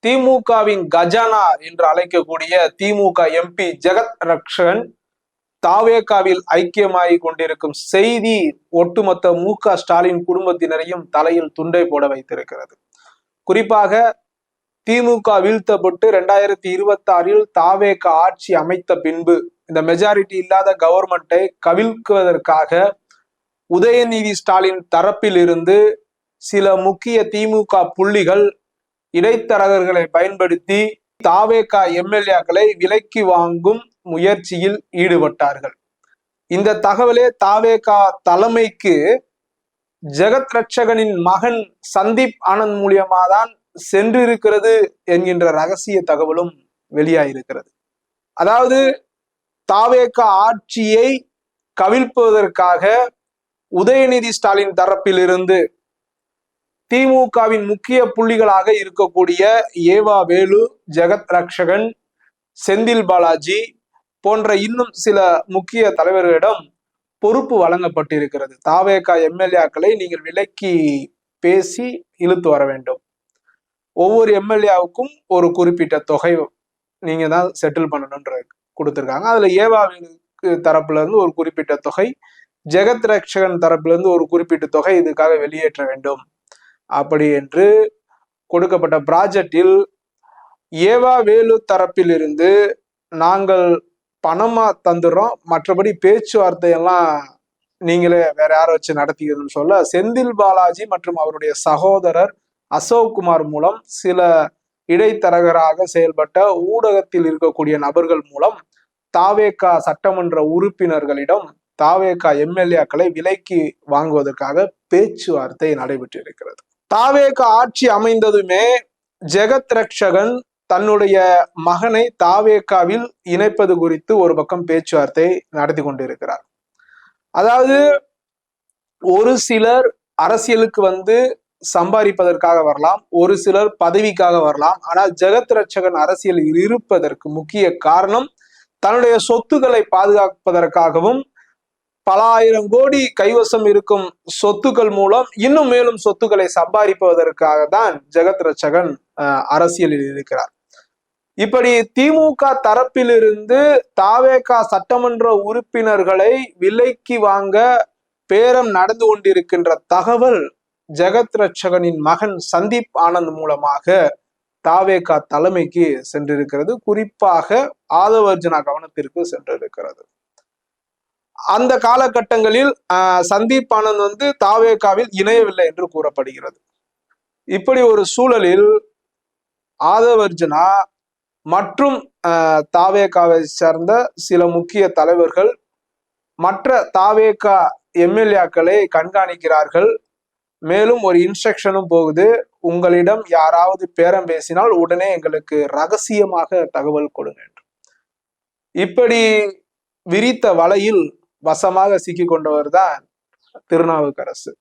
திமுகவின் கஜானா என்று அழைக்கக்கூடிய திமுக எம்பி ஜெகத் ரட்சகன் தாவேகாவில் ஐக்கியமாகி கொண்டிருக்கும் செய்தி ஒட்டுமொத்த ஸ்டாலின் குடும்பத்தினரையும் தலையில் துண்டை போட வைத்திருக்கிறது. குறிப்பாக திமுக வீழ்த்தப்பட்டு 2026 தாவேகா ஆட்சி அமைத்த பின்பு இந்த மெஜாரிட்டி இல்லாத கவர்மெண்டை கவிழ்க்குவதற்காக உதயநிதி ஸ்டாலின் தரப்பில் இருந்து சில முக்கிய திமுக புள்ளிகள் இடைத்தரகர்களை பயன்படுத்தி தாவேகா எம்எல்ஏக்களை விலைக்கு வாங்கும் முயற்சியில் ஈடுபட்டார்கள். இந்த தகவலே தாவேகா தலைமைக்கு ஜெகத் ரட்சகனின் மகன் சந்தீப் ஆனந்த் மூலியமாதான் சென்றிருக்கிறது என்கின்ற ரகசிய தகவலும் வெளியாயிருக்கிறது. அதாவது தாவேகா ஆட்சியை கவிழ்ப்பதற்காக உதயநிதி ஸ்டாலின் தரப்பில் இருந்து திமுகவின் முக்கிய புள்ளிகளாக இருக்கக்கூடிய ஏவா வேலு, ஜெகத் ரட்சகன், செந்தில் பாலாஜி போன்ற இன்னும் சில முக்கிய தலைவர்களிடம் பொறுப்பு வழங்கப்பட்டிருக்கிறது. தாவேகா எம்எல்ஏக்களை நீங்கள் விலைக்கு பேசி இழுத்து வர வேண்டும். ஒவ்வொரு எம்எல்ஏவுக்கும் ஒரு குறிப்பிட்ட தொகை நீங்க தான் செட்டில் பண்ணணும்ன்ற கொடுத்துருக்காங்க. அதுல ஏவா வேலுக்கு தரப்புல இருந்து ஒரு குறிப்பிட்ட தொகை, ஜெகத் ரட்சகன் தரப்புல இருந்து ஒரு குறிப்பிட்ட தொகை இதுக்காக வெளியேற்ற வேண்டும் அப்படி என்று கொடுக்கப்பட்ட ப்ராஜெக்டில் ஏவா வேலு தரப்பில் இருந்து நாங்கள் பணமா தந்துடுறோம், மற்றபடி பேச்சுவார்த்தையெல்லாம் நீங்களே வேற யாரை வச்சு நடத்திக்கிறதுன்னு சொல்ல செந்தில் பாலாஜி மற்றும் அவருடைய சகோதரர் அசோக் குமார் மூலம் சில இடைத்தரகராக செயல்பட்ட ஊடகத்தில் இருக்கக்கூடிய நபர்கள் மூலம் தாவேகா சட்டமன்ற உறுப்பினர்களிடம் தாவேகா எம்எல்ஏக்களை விலைக்கு வாங்குவதற்காக பேச்சுவார்த்தை நடைபெற்று இருக்கிறது. தாவேகா ஆட்சி அமைந்ததுமே ஜெகத் ரட்சகன் தன்னுடைய மகனை தாவேகாவில் இணைப்பது குறித்து ஒரு பக்கம் பேச்சுவார்த்தை நடத்தி கொண்டிருக்கிறார். அதாவது ஒரு சிலர் அரசியலுக்கு வந்து சம்பாதிப்பதற்காக வரலாம், ஒரு சிலர் பதவிக்காக வரலாம். ஆனால் ஜெகத் ரட்சகன் அரசியலில் இருப்பதற்கு முக்கிய காரணம் தன்னுடைய சொத்துக்களை பாதுகாப்பதற்காகவும் பல ஆயிரம் கோடி கைவசம் இருக்கும் சொத்துக்கள் மூலம் இன்னும் மேலும் சொத்துக்களை சம்பாதிப்பதற்காக தான் ஜெகத் ரட்சகன் அரசியலில் இருக்கிறார். இப்படி திமுக தரப்பிலிருந்து தாவேகா சட்டமன்ற உறுப்பினர்களை விலைக்கு வாங்க பேரம் நடந்து கொண்டிருக்கின்ற தகவல் ஜெகத் ரட்சகனின் மகன் சந்தீப் ஆனந்த் மூலமாக தாவேகா தலைமைக்கு சென்றிருக்கிறது. குறிப்பாக ஆதவர்ஜுனா கவனத்திற்கு சென்றிருக்கிறது. அந்த காலகட்டங்களில் சந்தீப் ஆனந்த் வந்து தாவேகாவில் இணையவில்லை என்று கூறப்படுகிறது. இப்படி ஒரு சூழலில் ஆதவர்ஜுனா மற்றும் தாவேகாவை சேர்ந்த சில முக்கிய தலைவர்கள் மற்ற தாவேகா எம்எல்ஏக்களை கண்காணிக்கிறார்கள். மேலும் ஒரு இன்ஸ்ட்ரக்ஷனும் போகுது, உங்களிடம் யாராவது பேரம் பேசினால் உடனே எங்களுக்கு ரகசியமாக தகவல் கொடுங்க என்று. இப்படி விரித்த வலையில் வசமாக சிக்கி கொண்டவர் தான் திருநாவுக்கரசு.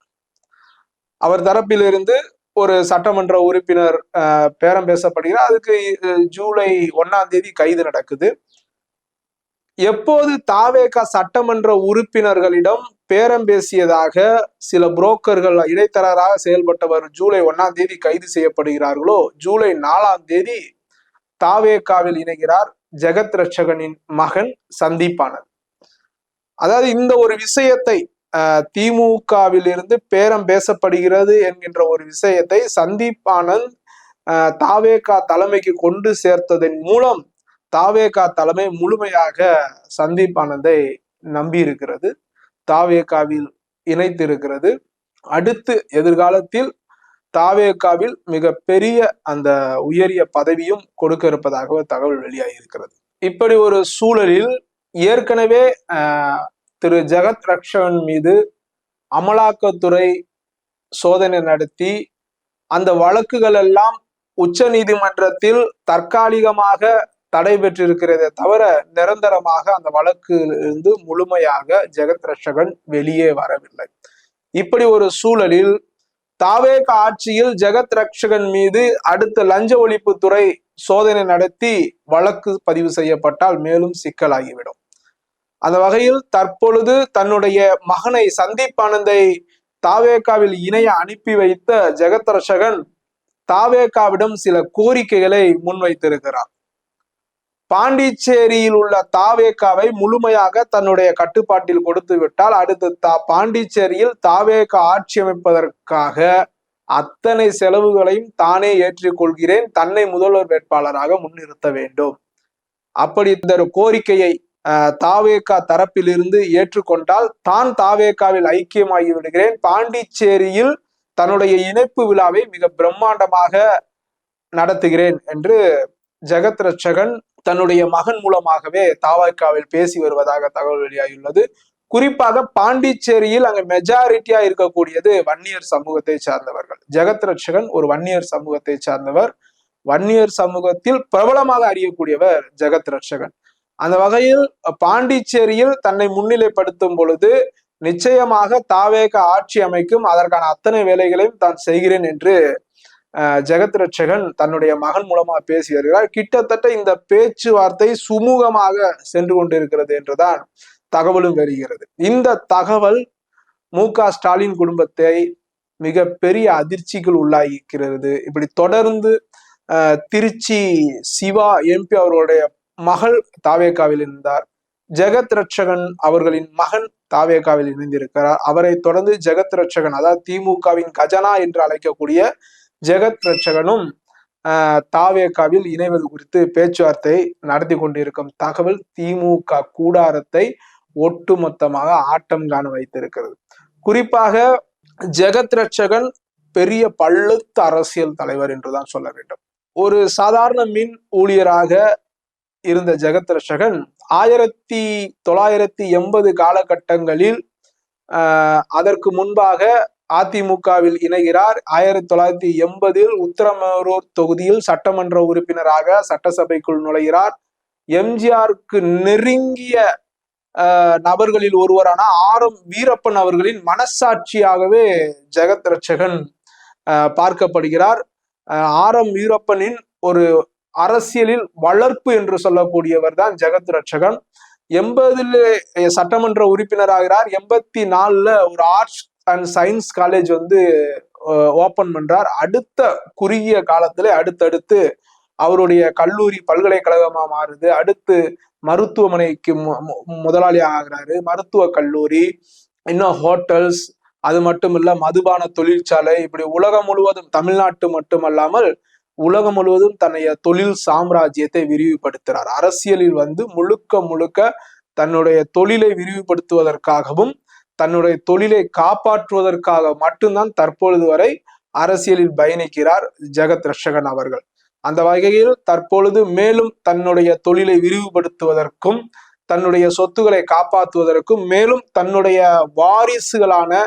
அவர் தரப்பிலிருந்து ஒரு சட்டமன்ற உறுப்பினர் பேரம் பேசப்படுகிறார். அதுக்கு ஜூலை 1 கைது நடக்குது. எப்போது தாவேகா சட்டமன்ற உறுப்பினர்களிடம் பேரம் பேசியதாக சில புரோக்கர்கள் இடைத்தரகராக செயல்பட்டவர் ஜூலை 1 கைது செய்யப்படுகிறார்களோ, ஜூலை 4 தாவேகாவில் இணைகிறார் ஜெகத் ரட்சகனின் மகன் சந்தீப் ஆனந்த். அதாவது இந்த ஒரு விஷயத்தை திமுகவில் இருந்து பேரம் பேசப்படுகிறது என்கின்ற ஒரு விஷயத்தை சந்தீப் ஆனந்த் தாவேகா தலைமைக்கு கொண்டு சேர்த்ததன் மூலம் தாவேகா தலைமை முழுமையாக சந்தீப் ஆனந்தை நம்பி இருக்கிறது, தாவேகாவில் இணைத்திருக்கிறது. அடுத்து எதிர்காலத்தில் தாவேகாவில் மிக பெரிய அந்த உயரிய பதவியும் கொடுக்க இருப்பதாக தகவல் வெளியாகி இருக்கிறது. இப்படி ஒரு சூழலில் ஏற்கனவே திரு ஜெகத் ரட்சகன் மீது அமலாக்கத்துறை சோதனை நடத்தி அந்த வழக்குகள் எல்லாம் உச்ச நீதிமன்றத்தில் தற்காலிகமாக தடை பெற்றிருக்கிறதே தவிர நிரந்தரமாக அந்த வழக்கிலிருந்து முழுமையாக ஜெகத் ரட்சகன் வெளியே வரவில்லை. இப்படி ஒரு சூழலில் தாவேகா ஆட்சியில் ஜெகத் ரட்சகன் மீது அடுத்த லஞ்ச ஒழிப்புத்துறை சோதனை நடத்தி வழக்கு பதிவு செய்யப்பட்டால் மேலும் சிக்கலாகிவிடும். அந்த வகையில் தற்பொழுது தன்னுடைய மகனை சந்தீப் ஆனந்தை தாவேகாவில் இணைய அனுப்பி வைத்த ஜெகத் ரட்சகன் தாவேகாவிடம் சில கோரிக்கைகளை முன்வைத்திருக்கிறார். பாண்டிச்சேரியில் உள்ள தாவேகாவை முழுமையாக தன்னுடைய கட்டுப்பாட்டில் கொடுத்து விட்டால் அடுத்து பாண்டிச்சேரியில் தாவேகா ஆட்சி அமைப்பதற்காக அத்தனை செலவுகளையும் தானே ஏற்றுக்கொள்கிறேன், தன்னை முதல்வர் வேட்பாளராக முன்னிறுத்த வேண்டும். அப்படி இந்த கோரிக்கையை தாவேகா தரப்பிலிருந்து ஏற்றுக்கொண்டால் தான் தாவேகாவில் ஐக்கியமாகி விடுகிறேன், பாண்டிச்சேரியில் தன்னுடைய இணைப்பு விழாவை மிக பிரம்மாண்டமாக நடத்துகிறேன் என்று ஜெகத் ரட்சகன் தன்னுடைய மகன் மூலமாகவே தாவேகாவில் பேசி வருவதாக தகவல் வெளியாகியுள்ளது. குறிப்பாக பாண்டிச்சேரியில் அங்க மெஜாரிட்டியா இருக்கக்கூடியது வன்னியர் சமூகத்தை சார்ந்தவர்கள். ஜெகத் ரட்சகன் ஒரு வன்னியர் சமூகத்தை சார்ந்தவர். வன்னியர் சமூகத்தில் பிரபலமாக அறியக்கூடியவர் ஜெகத் ரட்சகன். அந்த வகையில் பாண்டிச்சேரியில் தன்னை முன்னிலைப்படுத்தும் பொழுது நிச்சயமாக தாவேகா ஆட்சி அமைக்கும், அதற்கான அத்தனை வேலைகளையும் தான் செய்கிறேன் என்று ஜெகத் ரட்சகன் தன்னுடைய மகன் மூலமாக பேசி வருகிறார். கிட்டத்தட்ட இந்த பேச்சுவார்த்தை சுமூகமாக சென்று கொண்டிருக்கிறது என்றுதான் தகவலும் வருகிறது. இந்த தகவல் மு.க. ஸ்டாலின் குடும்பத்தை மிக பெரிய அதிர்ச்சிகள் உள்ளாகிக்கிறது. இப்படி தொடர்ந்து திருச்சி சிவா எம்பி அவருடைய மகள் தாவேகாவில் இருந்தார். ஜெகத் ரட்சகன் அவர்களின் மகன் தாவேகாவில் இணைந்திருக்கிறார். அவரை தொடர்ந்து ஜெகத் ரட்சகன், அதாவது திமுகவின் கஜனா என்று அழைக்கக்கூடிய ஜெகத் ரட்சகனும் தாவேகாவில் இணைவது குறித்து பேச்சுவார்த்தை நடத்தி கொண்டிருக்கும் தகவல் திமுக கூடாரத்தை ஒட்டுமொத்தமாக ஆட்டம் காண வைத்திருக்கிறது. குறிப்பாக ஜெகத் ரட்சகன் பெரிய பழுத்த அரசியல் தலைவர் என்றுதான் சொல்ல வேண்டும். ஒரு சாதாரண மின் ஊழியராக இருந்த ஜெகத் ரட்சகன் 1980 காலகட்டங்களில் அதற்கு முன்பாக அதிமுகவில் இணைகிறார். 1980 உத்தரமேரூர் தொகுதியில் சட்டமன்ற உறுப்பினராக சட்டசபைக்குள் நுழைகிறார். எம்ஜிஆருக்கு நெருங்கிய நபர்களில் ஒருவரான ஆர்.எம். வீரப்பன் அவர்களின் மனசாட்சியாகவே ஜெகத் ரட்சகன் பார்க்கப்படுகிறார். ஆர்.எம். வீரப்பனின் ஒரு அரசியலில் வளர்ப்பு என்று சொல்லக்கூடியவர் தான் ஜெகத் ரட்சகன். 80 சட்டமன்ற உறுப்பினராகிறார். 84 ஒரு arts and science college open பண்றார். அடுத்த குறுகிய காலத்துல அடுத்தடுத்து அவருடைய கல்லூரி பல்கலைக்கழகமா மாறுது. அடுத்து மருத்துவமனைக்கு முதலாளி ஆகிறாரு. மருத்துவ கல்லூரி, இன்னும் ஹோட்டல்ஸ், அது மட்டும் இல்ல மதுபான தொழிற்சாலை, இப்படி உலகம் முழுவதும், தமிழ்நாட்டு மட்டுமல்லாமல் உலகம் முழுவதும் தன்னுடைய தொழில் சாம்ராஜ்யத்தை விரிவுபடுத்துறார். அரசியலில் முழுக்க முழுக்க தன்னுடைய தொழிலை விரிவுபடுத்துவதற்காகவும் தன்னுடைய தொழிலை காப்பாற்றுவதற்காக மட்டும்தான் தற்பொழுது வரை அரசியலில் பயணிக்கிறார் ஜெகத் ரட்சகன் அவர்கள். அந்த வகையில் தற்பொழுது மேலும் தன்னுடைய தொழிலை விரிவுபடுத்துவதற்கும் தன்னுடைய சொத்துக்களை காப்பாற்றுவதற்கும் மேலும் தன்னுடைய வாரிசுகளான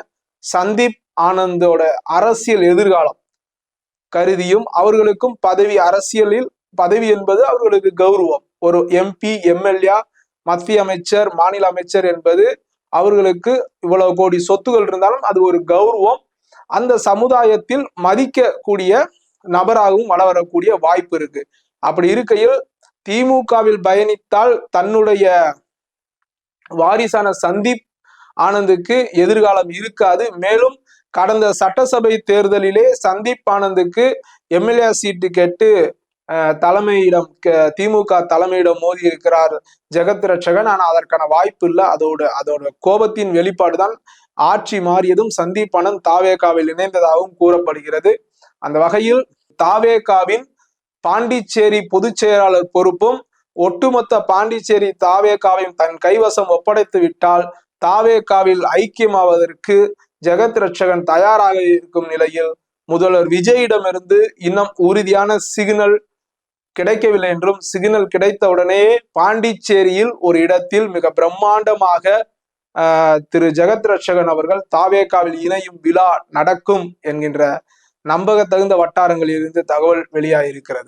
சந்தீப் ஆனந்தோட அரசியல் எதிர்காலம் கருதியும் அவர்களுக்கும் அரசியலில் பதவி என்பது அவர்களுக்கு கௌரவம். ஒரு எம்பி, எம்எல்ஏ, மத்திய அமைச்சர், மாநில அமைச்சர் என்பது அவர்களுக்கு இவ்வளவு கோடி சொத்துகள் இருந்தாலும் அது ஒரு கௌரவம். அந்த சமுதாயத்தில் மதிக்கக்கூடிய நபராகவும் வரக்கூடிய வாய்ப்பு இருக்கு. அப்படி இருக்கையில் திமுகவில் பயணித்தால் தன்னுடைய வாரிசான சந்தீப் ஆனந்துக்கு எதிர்காலம் இருக்காது. மேலும் கடந்த சட்டசபை தேர்தலிலே சந்தீப் ஆனந்துக்கு எம்எல்ஏ சீட்டு கேட்டு தலைமையிடம் திமுக தலைமையிடம் மோதி இருக்கிறார் ஜெகத் ரட்சகன். ஆனா அதற்கான வாய்ப்பு இல்லை. அதோட கோபத்தின் வெளிப்பாடுதான் ஆட்சி மாறியதும் சந்தீப் ஆனந்த் தாவேகாவில் இணைந்ததாகவும் கூறப்படுகிறது. அந்த வகையில் தாவேகாவின் பாண்டிச்சேரி பொதுச் செயலாளர் பொறுப்பும் ஒட்டுமொத்த பாண்டிச்சேரி தாவேகாவையும் தன் கைவசம் ஒப்படைத்து விட்டால் தாவேகாவில் ஐக்கியமாவதற்கு ஜெகத் ரட்சகன் தயாராக இருக்கும் நிலையில் முதல்வர் விஜயிடமிருந்து இன்னும் உறுதியான சிக்னல் கிடைக்கவில்லை என்றும், சிக்னல் கிடைத்தவுடனே பாண்டிச்சேரியில் ஒரு இடத்தில் மிக பிரம்மாண்டமாக திரு ஜெகத் ரட்சகன் அவர்கள் தாவேகாவில் இணையும் விழா நடக்கும் என்கின்ற நம்பகத்தகுந்த வட்டாரங்களில் இருந்து தகவல் வெளியாகியிருக்கிறது.